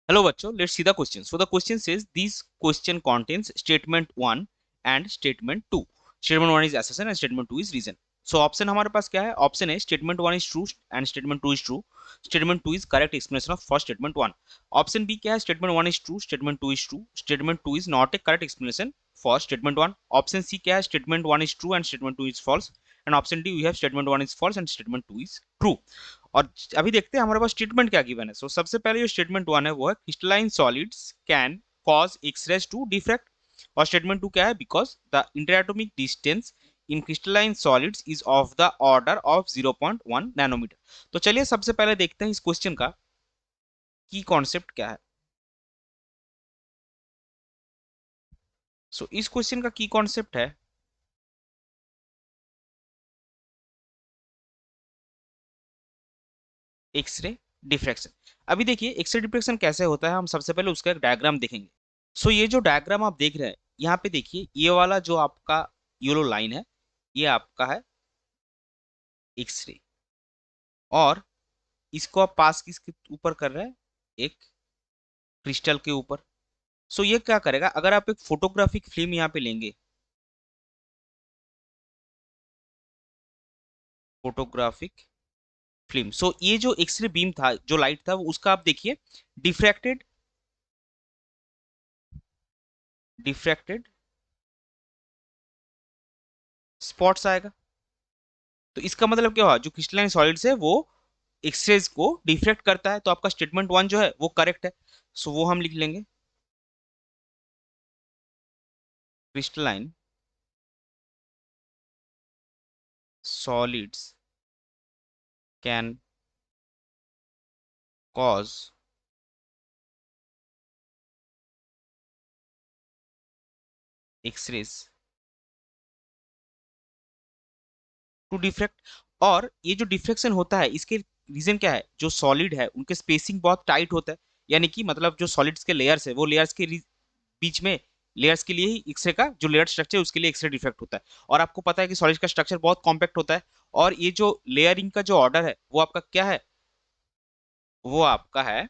Hello बच्चों, let's see the question. So the question says this question contains statement 1 and statement 2. Statement 1 is assertion and statement 2 is reason. So option हमारे पास क्या है? Option है statement 1 is true and statement 2 is true. Statement 2 is correct explanation of first statement 1. Option B क्या है? Statement 1 is true, statement 2 is true. Statement 2 is not a correct explanation for statement 1. Option C क्या है? Statement 1 is true and statement 2 is false. And option D we have statement 1 is false and statement 2 is true. और अभी देखते हैं हमारे पास statement क्या given है। सो सबसे पहले जो स्टेटमेंट वन है वो है crystalline solids can cause X-rays to diffract. और स्टेटमेंट टू क्या है? Because the interatomic distance in crystalline solids is of the order of 0.1 nanometre. तो चलिए सबसे पहले देखते हैं इस क्वेश्चन का की कॉन्सेप्ट क्या है। सो इस क्वेश्चन का की कॉन्सेप्ट है एक्सरे डिफ्रैक्शन। अभी देखिए एक्सरे डिफ्रैक्शन कैसे होता है, हम सबसे पहले उसका एक डायग्राम देखेंगे। सो ये जो डायग्राम आप देख रहे हैं यहाँ पे देखिए, ये वाला जो आपका येलो लाइन है ये आपका है एक्सरे, और इसको आप पास किसके ऊपर कर रहे हैं? एक क्रिस्टल के ऊपर। सो ये क्या करेगा, अगर आप एक फोटोग्राफिक फिल्म यहाँ पे लेंगे, फोटोग्राफिक फिल्म, सो ये जो एक्सरे बीम था, जो लाइट था, वो उसका आप देखिए डिफ्रैक्टेड डिफ्रैक्टेड स्पॉट्स आएगा। तो इसका मतलब क्या हुआ, जो क्रिस्टलाइन सॉलिड्स है वो एक्सरेज को डिफ्रैक्ट करता है। तो आपका स्टेटमेंट वन जो है वो करेक्ट है। सो वो हम लिख लेंगे, crystalline solids can cause X-rays to diffract. और ये जो डिफ्रैक्शन होता है इसके रीजन क्या है? जो सॉलिड है उनके स्पेसिंग बहुत टाइट होता है, यानी कि मतलब जो सॉलिड्स के लेयर्स है वो लेयर्स के बीच में लेयर्स के लिए ही एक्सरे का जो लेयर स्ट्रक्चर है उसके लिए एक्सरे डिफ्रैक्ट होता है। और आपको पता है कि सॉलिड का स्ट्रक्चर बहुत कॉम्पैक्ट होता है, और ये जो लेयरिंग का जो ऑर्डर है वो आपका क्या है? वो आपका है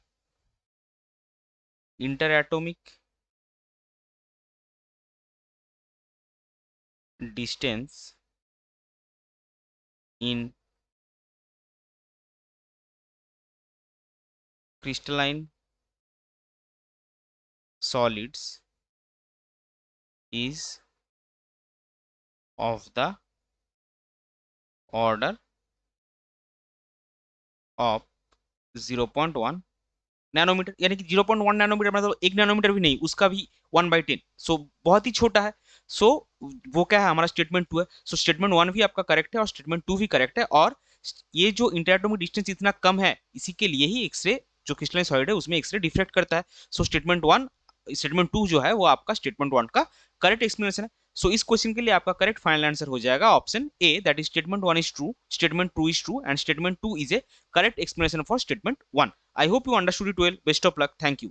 inter distance in crystalline solids is of the order of 0.1 nanometre, यानी कि 0.1 नैनोमीटर मतलब 1 नैनोमीटर भी नहीं, उसका भी 1/10। सो बहुत ही छोटा है। सो वो क्या है, हमारा स्टेटमेंट टू है। सो स्टेटमेंट वन भी आपका करेक्ट है और स्टेटमेंट टू भी करेक्ट है। और ये जो इंटरएटॉमिक डिस्टेंस इतना कम है, इसी के लिए ही एक्सरे जो क्रिस्टलाइन सॉलिड है उसमें एक्सरे डिफ्रैक्ट करता है। सो स्टेटमेंट टू जो है वो आपका स्टेटमेंट वन का करेक्ट एक्सप्लेनेशन है। सो इस क्वेश्चन के लिए आपका करेक्ट फाइनल आंसर हो जाएगा option A, that is statement one is true, statement two is true and statement two is a correct explanation for statement 1. I hope you understood it well. Best of luck. Thank you.